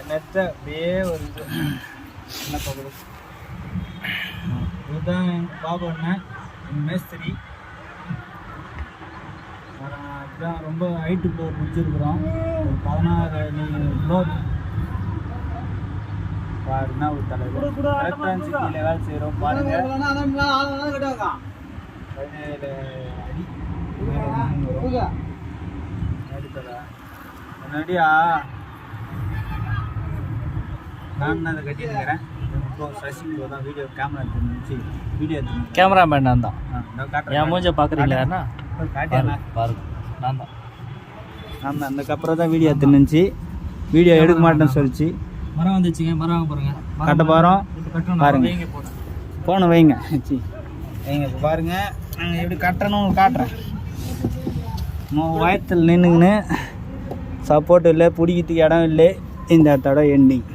நெட்ட அப்படியே ஒரு இது என்ன பார்க்குறது. இதுதான் எங்கள் பாபு அண்ணன் மேஸ்திரி. இதுதான் ரொம்ப ஹைட்டு ஃப்ளோர் முடிச்சிருக்கிறோம். ஒரு 16 ஃப்ளோர் பாருன்னா ஒரு தலைவர் எலக்ட்ரானிக் சிட்டியில் வேலை செய்கிறோம். பாருங்க 17 அடி முன்னாடியா நான் அதை கட்டியிருக்கிறேன். சசி தான் வீடியோ கேமராமேன் நான் தான். என் மூஞ்ச பார்க்குறீங்களா? காட்டியா பாருங்க, நான் தான். ஆமாம், அதுக்கப்புறம் தான் வீடியோ எடுத்துனுச்சு. வீடியோ எடுக்க மாட்டேன்னு சொல்லிச்சு. மரம் வந்துச்சுங்க, மரம் பாருங்க. கட்ட போகிறோம் பாருங்க. போன வைங்க சி வைங்க. இப்போ பாருங்க நாங்கள் எப்படி கட்டணும் காட்டுறேன். வயத்தில் நின்றுங்கன்னு சப்போர்ட் இல்லை, பிடிக்கிறதுக்கு இடம் இல்லை. இந்த இடத்தோட எண்டிங்.